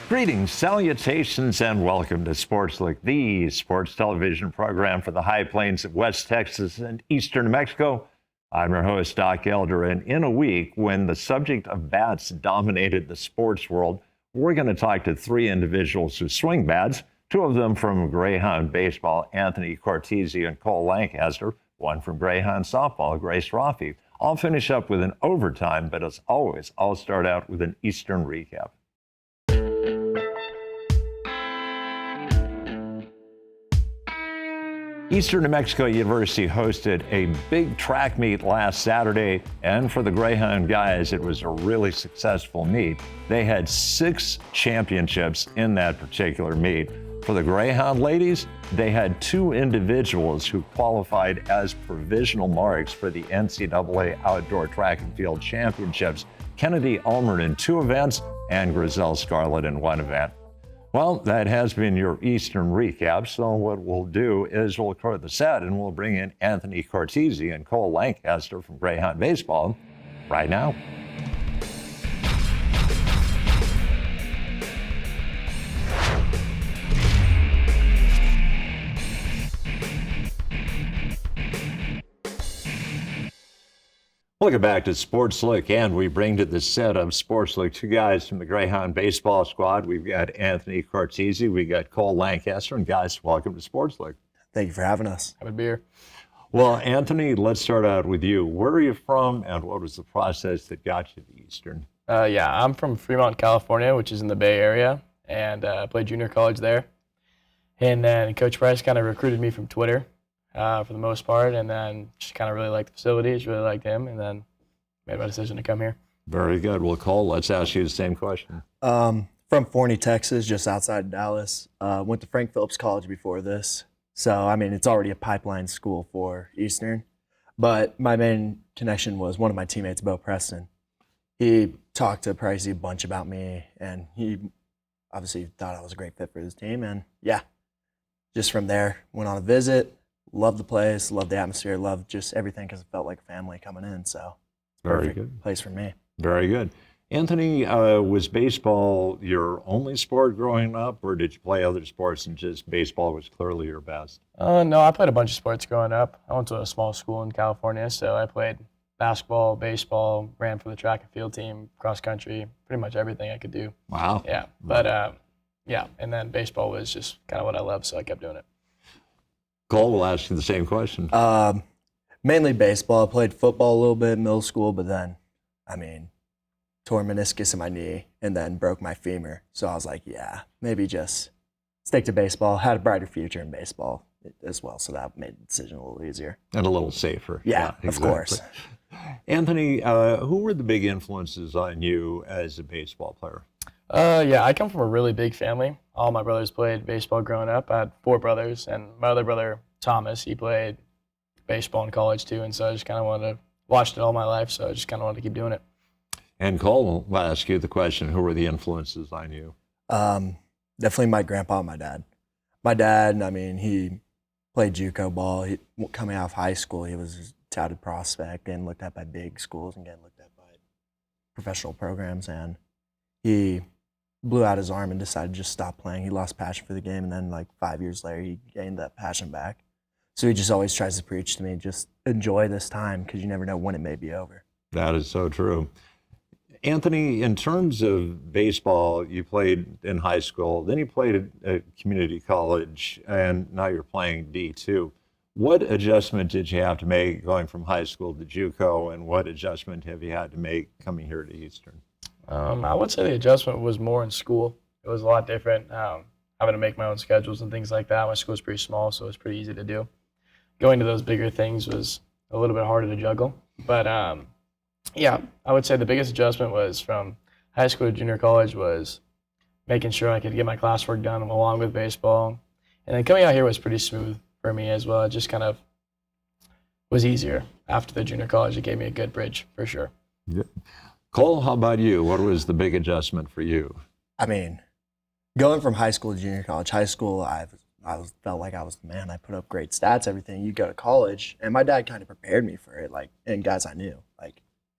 Greetings, salutations, and welcome to SportsLook, the sports television program for the high plains of West Texas and eastern New Mexico. I'm your host, Doc Elder, and in a week when the subject of bats dominated the sports world, we're going to talk to three individuals who swing bats, two of them from Greyhound baseball, Anthony Cortese and Cole Lancaster, one from Greyhound softball, Grace Rofii. I'll finish up with an overtime, but as always, I'll start out with an Eastern recap. Eastern New Mexico University hosted a big track meet last Saturday, and for the Greyhound guys, it was a really successful meet. They had 6 championships in that particular meet. For the Greyhound ladies, they had 2 individuals who qualified as provisional marks for the NCAA Outdoor Track and Field Championships. Kennedy Ulmer in 2 events and Grizel Scarlett in 1 event. Well, that has been your Eastern recap, so what we'll do is we'll record the set and we'll bring in Anthony Cortese and Cole Lancaster from Greyhound Baseball right now. Welcome back to SportsLook, and we bring to the set of SportsLook 2 guys from the Greyhound baseball squad. We've got Anthony Cortese, we got Cole Lancaster, and guys, welcome to SportsLook. Thank you for having us. Have a beer. Well, Anthony, let's start out with you. Where are you from, and what was the process that got you to Eastern? I'm from Fremont, California, which is in the Bay Area, and I played junior college there. And then Coach Price kind of recruited me from Twitter. For the most part, and then just kind of really liked the facilities, really liked him, and then made my decision to come here. Very good. Well, Cole, let's ask you the same question. From Forney, Texas, just outside Dallas. Went to Frank Phillips College before this. So, I mean, it's already a pipeline school for Eastern. But my main connection was one of my teammates, Bo Preston. He talked to Pricey a bunch about me, and he obviously thought I was a great fit for his team. And, yeah, just from there, went on a visit. Loved the place, loved the atmosphere, loved just everything because it felt like family coming in. So, very good place for me. Very good. Anthony, was baseball your only sport growing up, or did you play other sports and just baseball was clearly your best? No, I played a bunch of sports growing up. I went to a small school in California, so I played basketball, baseball, ran for the track and field team, cross country, pretty much everything I could do. Wow. Yeah, but and then baseball was just kind of what I loved, so I kept doing it. Cole will ask you the same question. Mainly baseball. I played football a little bit in middle school, but then, tore meniscus in my knee and then broke my femur. So I was like, yeah, maybe just stick to baseball. Had a brighter future in baseball as well, so that made the decision a little easier. And a little safer. Yeah, exactly. Of course. Anthony, who were the big influences on you as a baseball player? I come from a really big family. All my brothers played baseball growing up. I had 4 brothers, and my other brother, Thomas, he played baseball in college too, and so I just kind of watched it all my life, so I just kind of wanted to keep doing it. And Cole, I'll ask you the question, who were the influences on you? Definitely my grandpa and my dad. My dad, he played JUCO ball. Coming out of high school, he was a touted prospect and looked at by big schools and getting looked at by professional programs, and he blew out his arm and decided to just stop playing. He lost passion for the game, and then 5 years later, he gained that passion back. So he just always tries to preach to me, just enjoy this time because you never know when it may be over. That is so true. Anthony, in terms of baseball, you played in high school, then you played at community college, and now you're playing D2. What adjustment did you have to make going from high school to JUCO, and what adjustment have you had to make coming here to Eastern? I would say the adjustment was more in school. It was a lot different, having to make my own schedules and things like that. My school was pretty small, so it was pretty easy to do. Going to those bigger things was a little bit harder to juggle. But, I would say the biggest adjustment was from high school to junior college was making sure I could get my classwork done along with baseball. And then coming out here was pretty smooth for me as well. It just kind of was easier. After the junior college, it gave me a good bridge for sure. Yep. Cole, how about you? What was the big adjustment for you? Going from high school to junior college, high school, I felt like I was the man. I put up great stats, everything. You go to college, and my dad kind of prepared me for it, and guys I knew,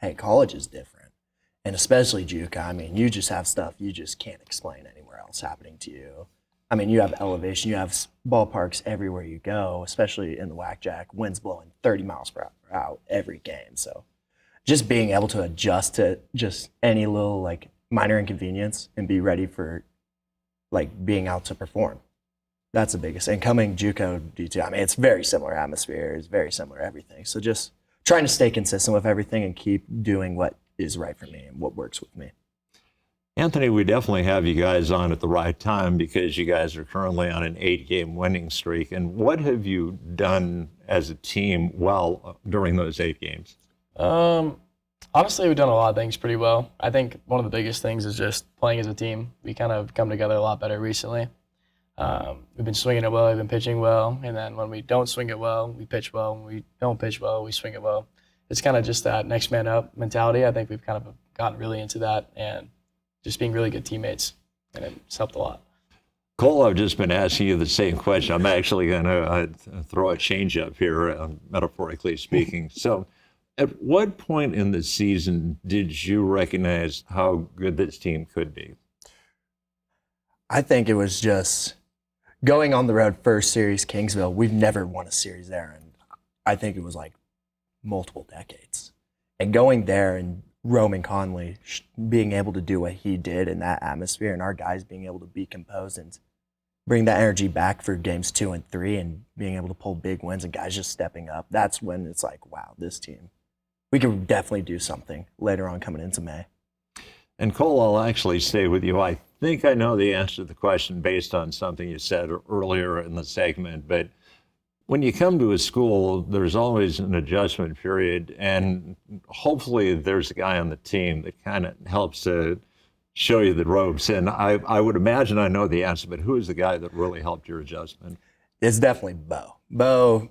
hey, college is different. And especially JUCO, you just have stuff you just can't explain anywhere else happening to you. I mean, you have elevation, you have ballparks everywhere you go, especially in the whack-jack, winds blowing 30 miles per hour out every game. So just being able to adjust to just any little like minor inconvenience and be ready for like being out to perform. That's the biggest. And coming JUCO D2, I mean, it's very similar atmosphere, it's very similar everything. So just trying to stay consistent with everything and keep doing what is right for me and what works with me. Anthony, we definitely have you guys on at the right time because you guys are currently on an 8-game winning streak. And what have you done as a team well during those 8 games? Honestly, we've done a lot of things pretty well. I think one of the biggest things is just playing as a team. We kind of come together a lot better recently. We've been swinging it well, we've been pitching well, and then when we don't swing it well, we pitch well. When we don't pitch well, we swing it well. It's kind of just that next man up mentality. I think we've kind of gotten really into that and just being really good teammates, and it's helped a lot. Cole, I've just been asking you the same question. I'm actually going to throw a change up here, metaphorically speaking. So at what point in the season did you recognize how good this team could be? I think it was just going on the road first series, Kingsville. We've never won a series there, and I think it was like multiple decades. And going there and Roman Conley being able to do what he did in that atmosphere, and our guys being able to be composed and bring that energy back for games 2 and 3 and being able to pull big wins and guys just stepping up. That's when it's like, wow, this team, we could definitely do something later on coming into May. And Cole, I'll actually stay with you. I think I know the answer to the question based on something you said earlier in the segment, but when you come to a school, there's always an adjustment period, and hopefully there's a guy on the team that kind of helps to show you the ropes. And I would imagine I know the answer, but who is the guy that really helped your adjustment? It's definitely Bo. Bo,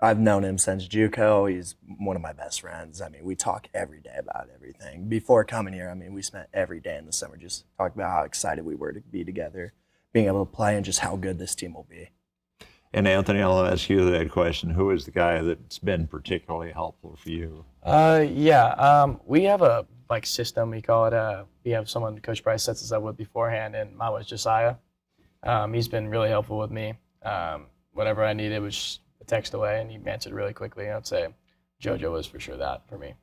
I've known him since JUCO. He's one of my best friends. I mean, we talk every day about everything. Before coming here, I mean, we spent every day in the summer just talking about how excited we were to be together, being able to play, and just how good this team will be. And Anthony, I'll ask you that question. Who is the guy that's been particularly helpful for you? We have a system, we call it. We have someone Coach Price sets us up with beforehand, and mine was Josiah. He's been really helpful with me. Whatever I needed was just a text away, and he answered really quickly. I'd say JoJo was for sure that for me.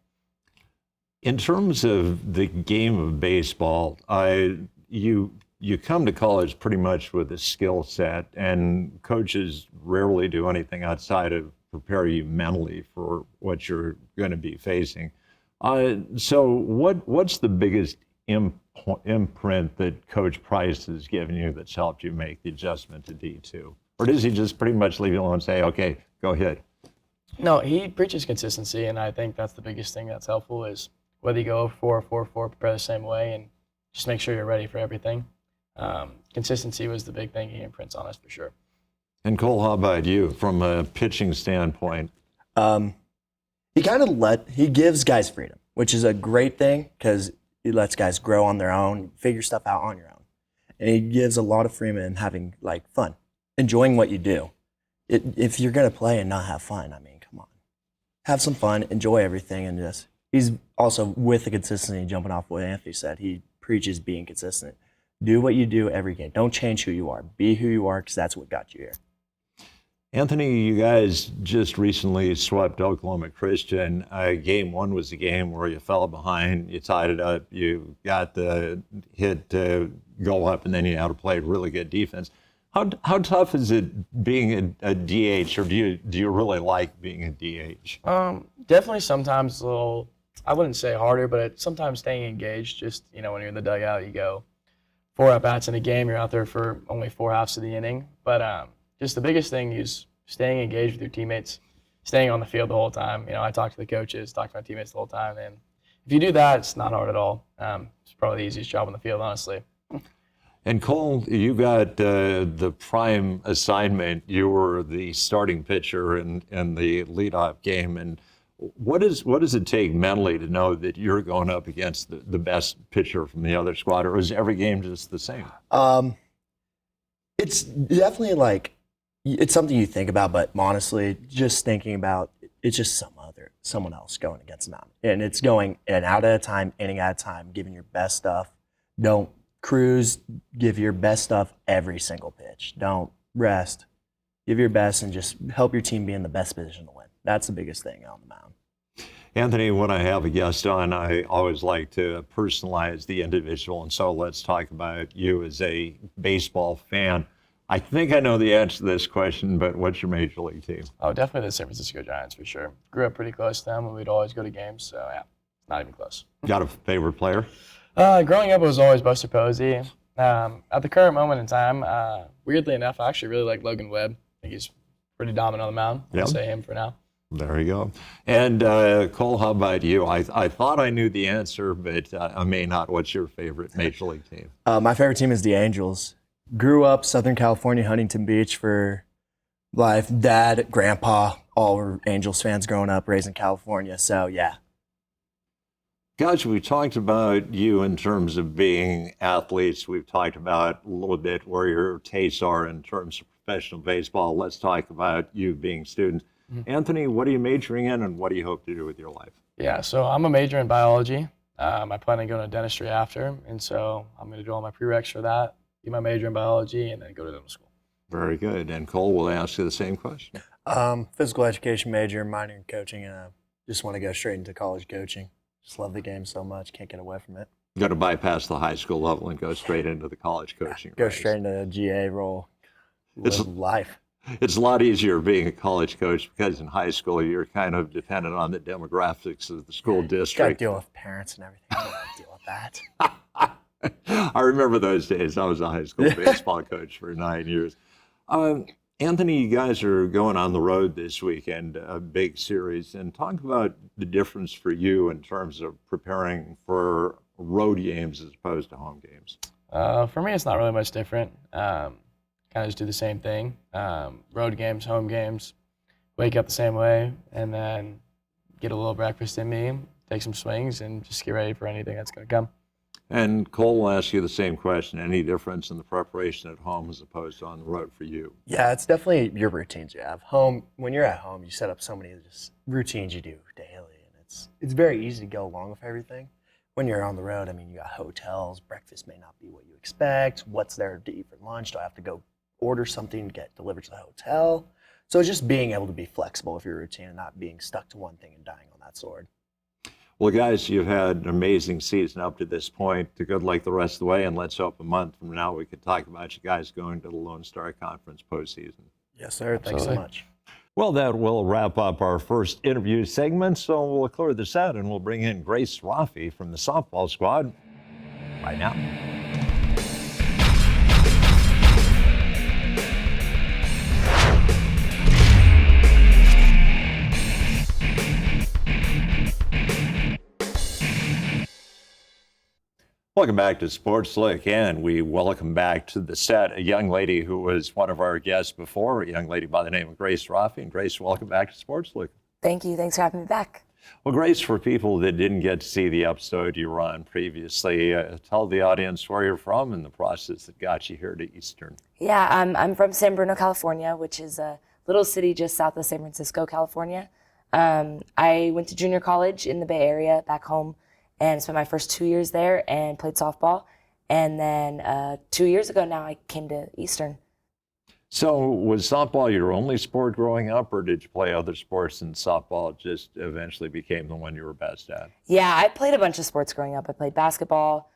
In terms of the game of baseball, you come to college pretty much with a skill set, and coaches rarely do anything outside of prepare you mentally for what you're going to be facing. So what's the biggest imprint that Coach Price has given you that's helped you make the adjustment to D2? Or does he just pretty much leave you alone and say, okay, go ahead? No, he preaches consistency, and I think that's the biggest thing that's helpful is whether you go 4 or 4, prepare the same way, and just make sure you're ready for everything. Consistency was the big thing he imprints on us for sure. And Cole, how about you from a pitching standpoint? He gives guys freedom, which is a great thing because he lets guys grow on their own, figure stuff out on your own. And he gives a lot of freedom in having fun, enjoying what you do. If you're going to play and not have fun, I mean, come on. Have some fun, enjoy everything, and he's also with the consistency, jumping off what Anthony said. He preaches being consistent. Do what you do every game. Don't change who you are. Be who you are because that's what got you here. Anthony, you guys just recently swept Oklahoma Christian. Game 1 was a game where you fell behind, you tied it up, you got the hit to go up, and then you had to play really good defense. How tough is it being a DH, or do you really like being a DH? Definitely sometimes a little, I wouldn't say harder, but sometimes staying engaged. Just, when you're in the dugout, you go 4 at-bats in a game, you're out there for only 4 halves of the inning. But just the biggest thing is staying engaged with your teammates, staying on the field the whole time. I talk to the coaches, talk to my teammates the whole time. And if you do that, it's not hard at all. It's probably the easiest job on the field, honestly. And Cole, you got the prime assignment. You were the starting pitcher in the leadoff game. And what does it take mentally to know that you're going up against the best pitcher from the other squad, or is every game just the same? It's definitely it's something you think about, but honestly, just thinking about it's just someone else going against the mountain, and it's going an out at a time, inning at a time, giving your best stuff. Don't cruise, give your best stuff every single pitch. Don't rest. Give your best and just help your team be in the best position to win. That's the biggest thing on the mound. Anthony, when I have a guest on, I always like to personalize the individual. And so let's talk about you as a baseball fan. I think I know the answer to this question, but what's your major league team? Oh, definitely the San Francisco Giants for sure. Grew up pretty close to them, and we'd always go to games. So yeah, not even close. Got a favorite player? Growing up, it was always Buster Posey. At the current moment in time, weirdly enough, I actually really like Logan Webb. I think he's pretty dominant on the mound. I'll say him for now. There you go. And Cole, how about you? I thought I knew the answer, but I may not. What's your favorite major league team? My favorite team is the Angels. Grew up Southern California, Huntington Beach for life. Dad, grandpa, all were Angels fans growing up, raised in California. So, yeah. Guys, we talked about you in terms of being athletes. We've talked about a little bit where your tastes are in terms of professional baseball. Let's talk about you being students. Anthony, what are you majoring in and what do you hope to do with your life? Yeah, so I'm a major in biology. I plan on going to dentistry after, and so I'm going to do all my prereqs for that, do my major in biology, and then go to dental school. Very good. And Cole, will ask you the same question. Physical education major, minor in coaching, and I just want to go straight into college coaching. Just love the game so much, can't get away from it. You got to bypass the high school level and go straight into the college coaching. Go straight into a GA role. Live life. It's a lot easier being a college coach because in high school you're kind of dependent on the demographics of the school district. Got to deal with parents and everything. I don't want to deal with that. I remember those days. I was a high school baseball coach for 9 years. Anthony, you guys are going on the road this weekend, a big series, and talk about the difference for you in terms of preparing for road games as opposed to home games. For me, it's not really much different. Kind of just do the same thing. Road games, home games, wake up the same way, and then get a little breakfast in me, take some swings, and just get ready for anything that's going to come. And Cole will ask you the same question. Any difference in the preparation at home as opposed to on the road for you? Yeah, it's definitely your routines you have. Home, when you're at home, you set up so many just routines you do daily, and it's very easy to go along with everything. When you're on the road, I mean, you got hotels, breakfast may not be what you expect. What's there to eat for lunch? Do I have to go order something to get delivered to the hotel? So it's just being able to be flexible with your routine and not being stuck to one thing and dying on that sword. Well, guys, you've had an amazing season up to this point. Good luck the rest of the way, and let's hope a month from now we can talk about you guys going to the Lone Star Conference postseason. Yes, sir. Thanks so much. Well, that will wrap up our first interview segment, so we'll clear this out and we'll bring in Grace Rofii from the softball squad right now. Welcome back to SportsLook, and we welcome back to the set a young lady who was one of our guests before, a young lady by the name of Grace Rofii. And Grace, welcome back to SportsLook. Thank you. Thanks for having me back. Well, Grace, for people that didn't get to see the episode you were on previously, tell the audience where you're from and the process that got you here to Eastern. Yeah, I'm from San Bruno, California, which is a little city just south of San Francisco, California. I went to junior college in the Bay Area back home and spent my first 2 years there and played softball. And then 2 years ago now, I came to Eastern. So was softball your only sport growing up, or did you play other sports and softball just eventually became the one you were best at? Yeah, I played a bunch of sports growing up. I played basketball,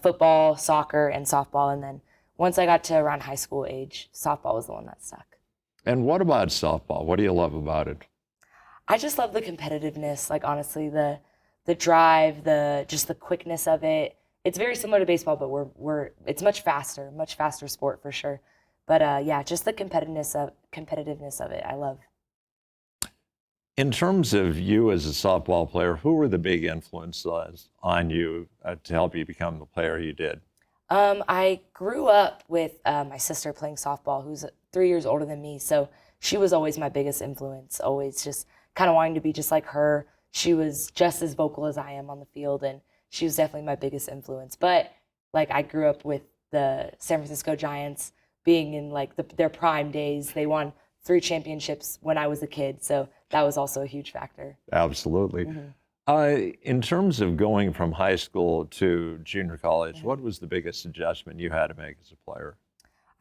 football, soccer, and softball. And then once I got to around high school age, softball was the one that stuck. And what about softball? What do you love about it? I just love the competitiveness, like honestly, the drive, just the quickness of it. It's very similar to baseball, but it's much faster sport for sure. But yeah, just the competitiveness of it, I love. In terms of you as a softball player, who were the big influences on you to help you become the player you did? I grew up with my sister playing softball, who's 3 years older than me. So she was always my biggest influence, always just kind of wanting to be just like her. She was just as vocal as I am on the field, and she was definitely my biggest influence. But like I grew up with the San Francisco Giants being in like their prime days. They won 3 championships when I was a kid, so that was also a huge factor. Absolutely. In terms of going from high school to junior college, what was the biggest adjustment you had to make as a player?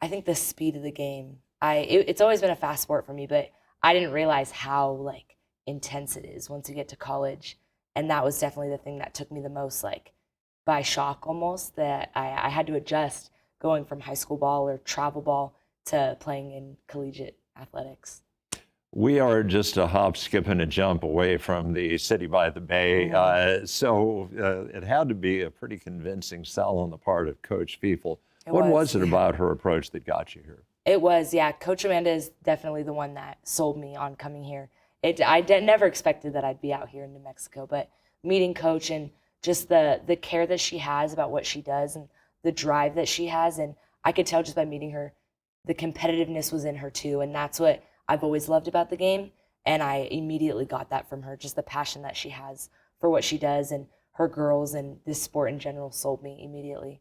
I think the speed of the game. It's always been a fast sport for me, but I didn't realize how like intense it is once you get to college, and that was definitely the thing that took me the most like by shock almost. That I had to adjust going from high school ball or travel ball to playing in collegiate athletics. We are just a hop, skip, and a jump away from the city by the bay. So it had to be a pretty convincing sell on the part of Coach Fiefel. What was it about her approach that got you here? It was, yeah. Coach Amanda is definitely the one that sold me on coming here. Never expected that I'd be out here in New Mexico, but meeting Coach and just the care that she has about what she does and the drive that she has, and I could tell just by meeting her, the competitiveness was in her too, and that's what I've always loved about the game, and I immediately got that from her, just the passion that she has for what she does, and her girls and this sport in general sold me immediately.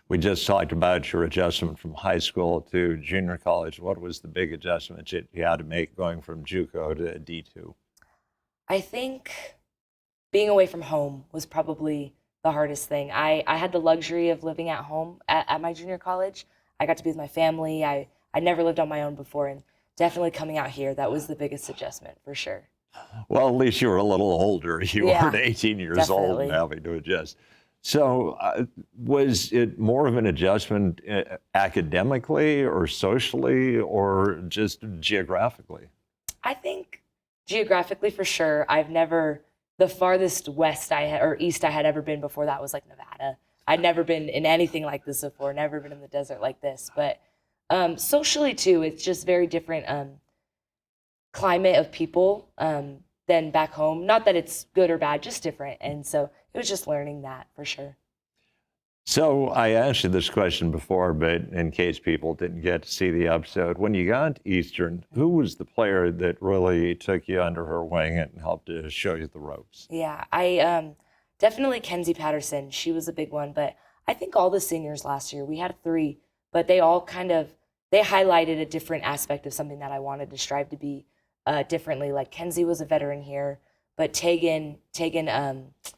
We just talked about your adjustment from high school to junior college. What was the big adjustment you had to make going from JUCO to D2? I think being away from home was probably the hardest thing. I had the luxury of living at home at my junior college. I got to be with my family. I never lived on my own before, and definitely coming out here, that was the biggest adjustment for sure. Well, at least you were a little older. You weren't 18 years old and having to adjust. So was it more of an adjustment academically or socially or just geographically? I think geographically for sure. The farthest west or east I had ever been before that was like Nevada. I'd never been in anything like this before, never been in the desert like this. But socially too, it's just very different climate of people than back home. Not that it's good or bad, just different. And so it was just learning that for sure. So I asked you this question before, but in case people didn't get to see the episode, when you got to Eastern, who was the player that really took you under her wing and helped to show you the ropes? Yeah, I definitely Kenzie Patterson. She was a big one, but I think all the seniors last year, we had 3, but they all they highlighted a different aspect of something that I wanted to strive to be differently. Like Kenzie was a veteran here, but Tegan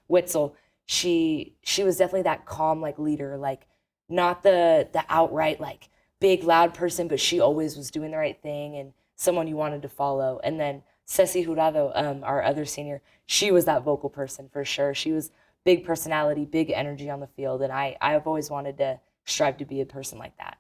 Witzel, she was definitely that calm like leader, like not the outright like big loud person, but she always was doing the right thing and someone you wanted to follow. And then Ceci Jurado, our other senior, she was that vocal person for sure. She was big personality, big energy on the field, and I've always wanted to strive to be a person like that.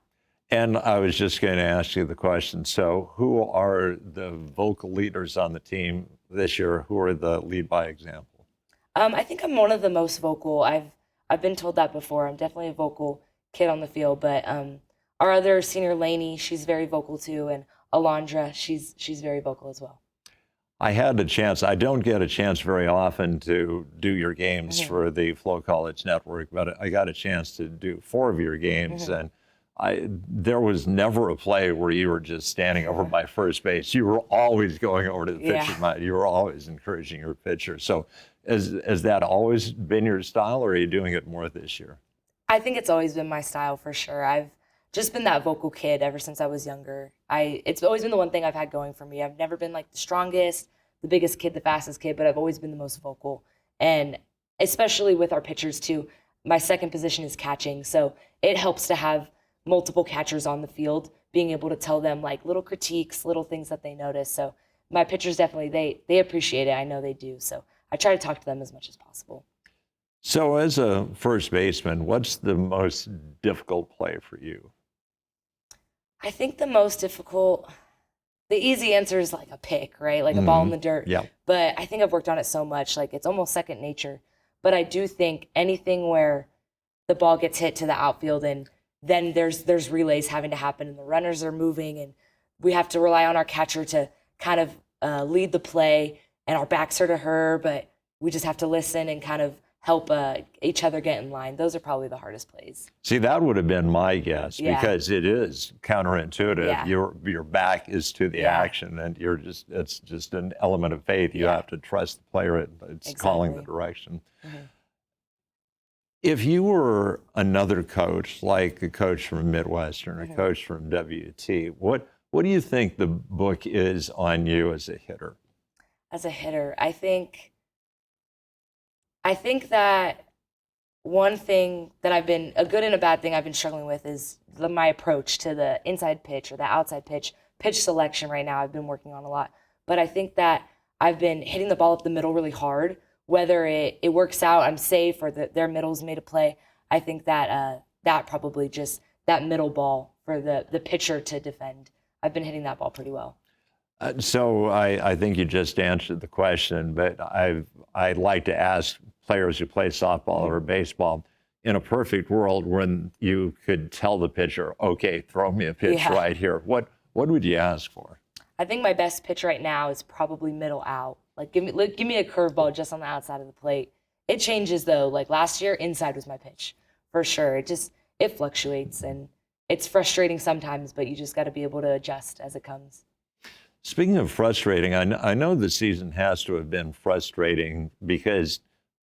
And I was just going to ask you the question. So who are the vocal leaders on the team this year? Who are the lead by example? I think I'm one of the most vocal. I've been told that before. I'm definitely a vocal kid on the field, but our other senior Lainey, she's very vocal too, and Alondra, she's very vocal as well. I had a chance. I don't get a chance very often to do your games for the Flow College Network, but I got a chance to do 4 of your games, and there was never a play where you were just standing over by first base. You were always going over to the pitcher's mound. You were always encouraging your pitcher. So has that always been your style, or are you doing it more this year? I think it's always been my style for sure. I've just been that vocal kid ever since I was younger. It's always been the one thing I've had going for me. I've never been like the strongest, the biggest kid, the fastest kid, but I've always been the most vocal. And especially with our pitchers too, my second position is catching. So it helps to have multiple catchers on the field, being able to tell them like little critiques, little things that they notice. So my pitchers definitely, they appreciate it. I know they do. So I try to talk to them as much as possible. So as a first baseman, what's the most difficult play for you? I think the most difficult, the easy answer is like a pick, right? Like a ball in the dirt. Yeah. But I think I've worked on it so much, like it's almost second nature. But I do think anything where the ball gets hit to the outfield and then there's relays having to happen and the runners are moving and we have to rely on our catcher to kind of lead the play and our backs are to her, but we just have to listen and kind of help each other get in line. Those are probably the hardest plays. See, that would have been my guess because it is counterintuitive. Yeah. Your back is to the action, and it's just an element of faith. You have to trust the player. It's calling the direction. If you were another coach, like a coach from Midwestern, a coach from WT, what do you think the book is on you as a hitter? As a hitter, I think I think that one thing that a good and a bad thing I've been struggling with is my approach to the inside pitch or the outside pitch selection right now. I've been working on a lot. But I think that I've been hitting the ball up the middle really hard. Whether it works out, I'm safe, or their middle's made a play. I think that that probably just that middle ball for the pitcher to defend. I've been hitting that ball pretty well. So I think you just answered the question, but I'd like to ask players who play softball or baseball, in a perfect world when you could tell the pitcher, okay, throw me a pitch right here, what would you ask for? I think my best pitch right now is probably middle out. Like give me a curveball just on the outside of the plate. It changes though. Like last year, inside was my pitch for sure. It fluctuates and it's frustrating sometimes, but you just got to be able to adjust as it comes. Speaking of frustrating, I know the season has to have been frustrating because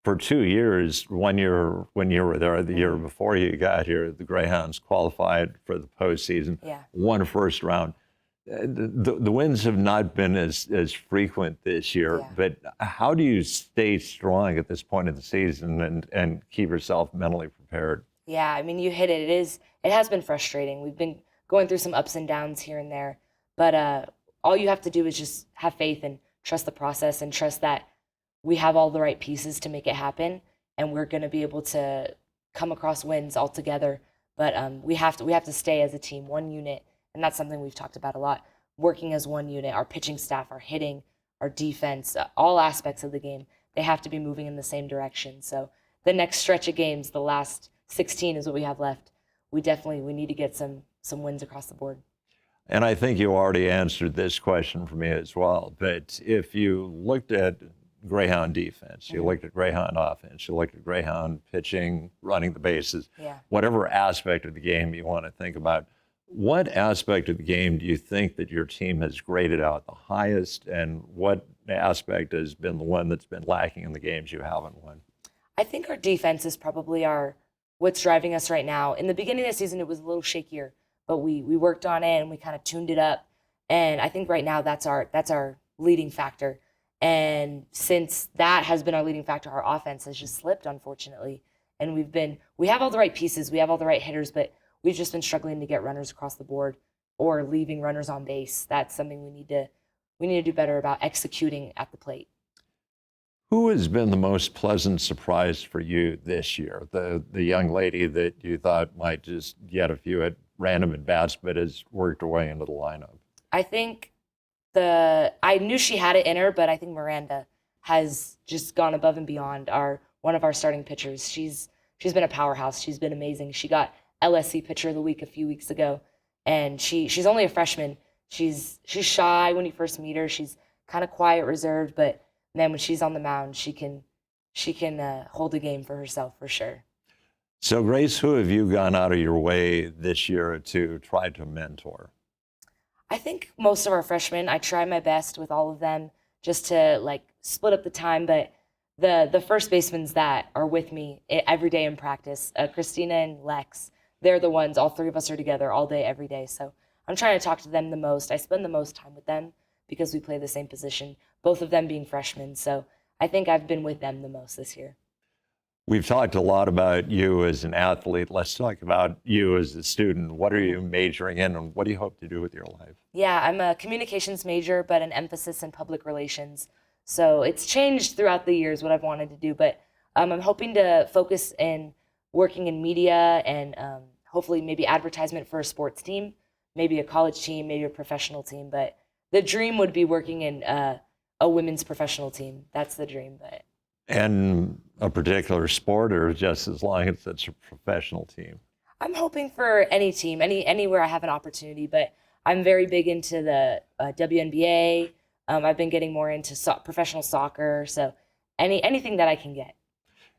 for 2 years, 1 year when you were there, the year before you got here, the Greyhounds qualified for the postseason, won first round. The wins have not been as frequent this year, but how do you stay strong at this point in the season and keep yourself mentally prepared? Yeah, I mean, you hit it. It has been frustrating. We've been going through some ups and downs here and there, but all you have to do is just have faith and trust the process and trust that we have all the right pieces to make it happen, and we're going to be able to come across wins all together. But we have to stay as a team, one unit. And that's something we've talked about a lot, working as one unit. Our pitching staff, our hitting, our defense, all aspects of the game, they have to be moving in the same direction. So the next stretch of games, the last 16 is what we have left. We need to get some wins across the board. And I think you already answered this question for me as well. But if you looked at Greyhound defense, you looked at Greyhound offense, you looked at Greyhound pitching, running the bases, whatever aspect of the game you want to think about, what aspect of the game do you think that your team has graded out the highest, and what aspect has been the one that's been lacking in the games you haven't won? I think our defense is probably what's driving us right now. In the beginning of the season, it was a little shakier, but we worked on it and we kind of tuned it up. And I think right now that's our leading factor. And since that has been our leading factor, our offense has just slipped, unfortunately. And we have all the right pieces, we have all the right hitters, but we've just been struggling to get runners across the board or leaving runners on base. That's something we need to do better about executing at the plate. Who has been the most pleasant surprise for you this year? The young lady that you thought might just get a few at random at bats, but has worked her way into the lineup? I think I knew she had it in her, but I think Miranda has just gone above and beyond. One of our starting pitchers. She's been a powerhouse. She's been amazing. She got LSC Pitcher of the Week a few weeks ago, and she's only a freshman. She's shy when you first meet her. She's kind of quiet, reserved, but then when she's on the mound, she can hold a game for herself for sure. So Grace, who have you gone out of your way this year to try to mentor? I think most of our freshmen. I try my best with all of them just to split up the time, but the first basemen that are with me every day in practice, Christina and Lex, they're the ones, all three of us are together all day, every day. So I'm trying to talk to them the most. I spend the most time with them because we play the same position, both of them being freshmen. So I think I've been with them the most this year. We've talked a lot about you as an athlete. Let's talk about you as a student. What are you majoring in, and what do you hope to do with your life? Yeah, I'm a communications major, but an emphasis in public relations. So it's changed throughout the years what I've wanted to do, but I'm hoping to focus in working in media and hopefully maybe advertisement for a sports team, maybe a college team, maybe a professional team. But the dream would be working in a women's professional team. That's the dream. And a particular sport, or just as long as it's a professional team? I'm hoping for any team, anywhere I have an opportunity, but I'm very big into the WNBA. I've been getting more into professional soccer, so anything that I can get.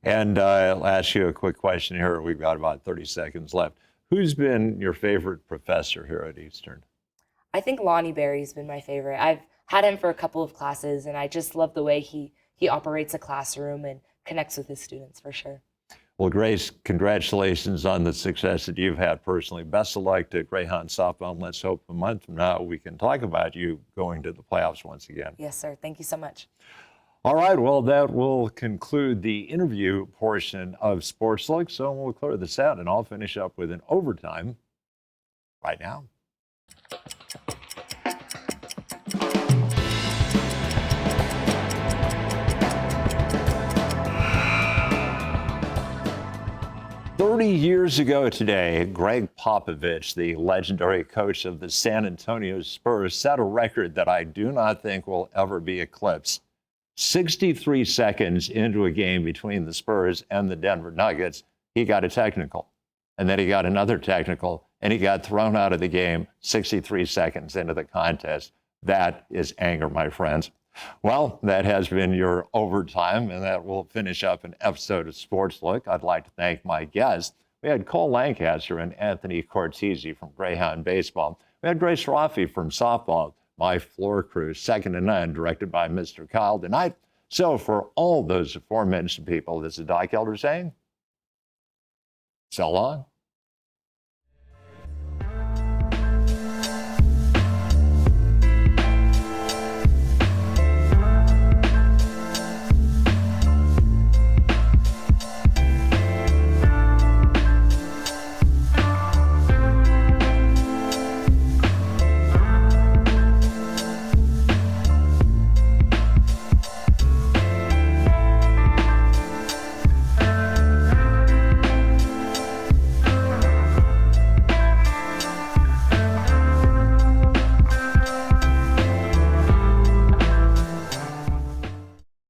And I'll ask you a quick question here. We've got about 30 seconds left. Who's been your favorite professor here at Eastern? I think Lonnie Berry's been my favorite. I've had him for a couple of classes, and I just love the way he operates a classroom and connects with his students for sure. Well, Grace, congratulations on the success that you've had personally. Best of luck to Greyhound softball, and let's hope a month from now we can talk about you going to the playoffs once again. Yes, sir. Thank you so much. All right, well, that will conclude the interview portion of Sports Look. So we'll clear this out, and I'll finish up with an overtime right now. Years ago today, Greg Popovich, the legendary coach of the San Antonio Spurs, set a record that I do not think will ever be eclipsed. 63 seconds into a game between the Spurs and the Denver Nuggets, he got a technical. And then he got another technical, and he got thrown out of the game 63 seconds into the contest. That is anger, my friends. Well, that has been your overtime, and that will finish up an episode of Sports Look. I'd like to thank my guests. We had Cole Lancaster and Anthony Cortese from Greyhound Baseball. We had Grace Rofii from softball. My floor crew, second to none, directed by Mr. Kyle tonight. So for all those aforementioned people, this is Doc Elder saying, so long.